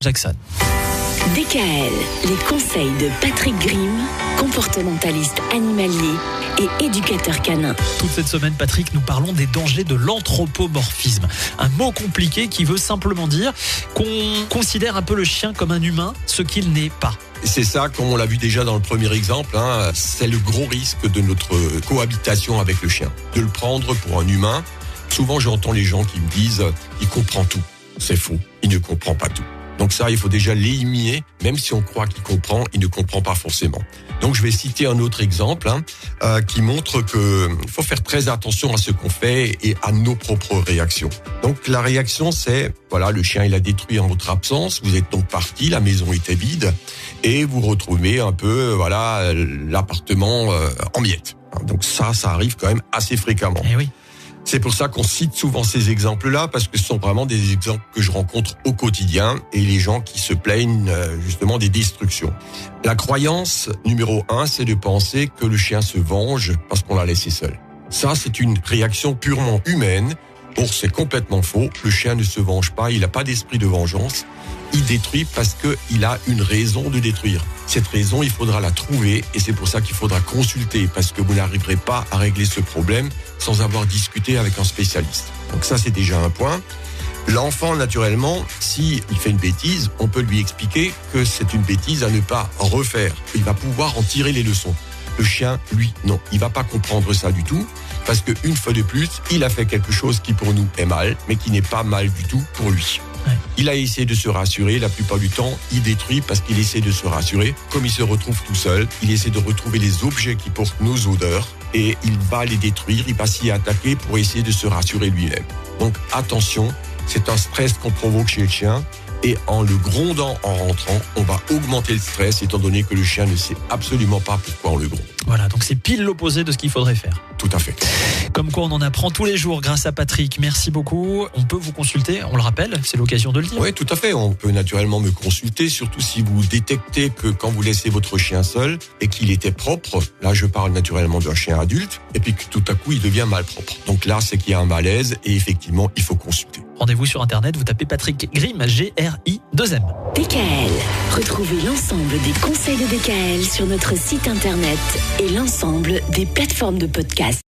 Jackson. DKL, les conseils de Patrick Grimm, comportementaliste animalier et éducateur canin. Toute cette semaine, Patrick, nous parlons des dangers de l'anthropomorphisme. Un mot compliqué qui veut simplement dire qu'on considère un peu le chien comme un humain, ce qu'il n'est pas. C'est ça, comme on l'a vu déjà dans le premier exemple, c'est le gros risque de notre cohabitation avec le chien. De le prendre pour un humain. Souvent, j'entends les gens qui me disent « il comprend tout ». C'est faux, il ne comprend pas tout. Donc ça, il faut déjà l'éliminer. Même si on croit qu'il comprend, il ne comprend pas forcément. Donc je vais citer un autre exemple qui montre que il faut faire très attention à ce qu'on fait et à nos propres réactions. Donc la réaction, c'est voilà, le chien il a détruit en votre absence. Vous êtes donc parti, la maison était vide et vous retrouvez un peu l'appartement en miettes. Donc ça arrive quand même assez fréquemment. Eh oui. C'est pour ça qu'on cite souvent ces exemples-là, parce que ce sont vraiment des exemples que je rencontre au quotidien et les gens qui se plaignent justement des destructions. La croyance numéro 1, c'est de penser que le chien se venge parce qu'on l'a laissé seul. Ça, c'est une réaction purement humaine. Or, c'est complètement faux. Le chien ne se venge pas, il n'a pas d'esprit de vengeance. Il détruit parce qu'il a une raison de détruire. Cette raison, il faudra la trouver et c'est pour ça qu'il faudra consulter parce que vous n'arriverez pas à régler ce problème sans avoir discuté avec un spécialiste. Donc ça, c'est déjà un point. L'enfant, naturellement, s'il fait une bêtise, on peut lui expliquer que c'est une bêtise à ne pas refaire. Il va pouvoir en tirer les leçons. Le chien, lui, non. Il va pas comprendre ça du tout parce que une fois de plus, il a fait quelque chose qui pour nous est mal, mais qui n'est pas mal du tout pour lui. Il a essayé de se rassurer, la plupart du temps, il détruit parce qu'il essaie de se rassurer. Comme il se retrouve tout seul, il essaie de retrouver les objets qui portent nos odeurs et il va les détruire, il va s'y attaquer pour essayer de se rassurer lui-même. Donc attention, c'est un stress qu'on provoque chez le chien et en le grondant en rentrant, on va augmenter le stress étant donné que le chien ne sait absolument pas pourquoi on le gronde. Voilà, donc c'est pile l'opposé de ce qu'il faudrait faire. Tout à fait. Comme quoi, on en apprend tous les jours grâce à Patrick. Merci beaucoup. On peut vous consulter, on le rappelle, c'est l'occasion de le dire. Oui, tout à fait. On peut naturellement me consulter, surtout si vous détectez que quand vous laissez votre chien seul et qu'il était propre, là je parle naturellement d'un chien adulte, et puis que tout à coup il devient malpropre. Donc là, c'est qu'il y a un malaise et effectivement, il faut consulter. Rendez-vous sur Internet, vous tapez Patrick Grimm, G-R-I-2-M. DKL. Retrouvez l'ensemble des conseils de DKL sur notre site Internet et l'ensemble des plateformes de podcast.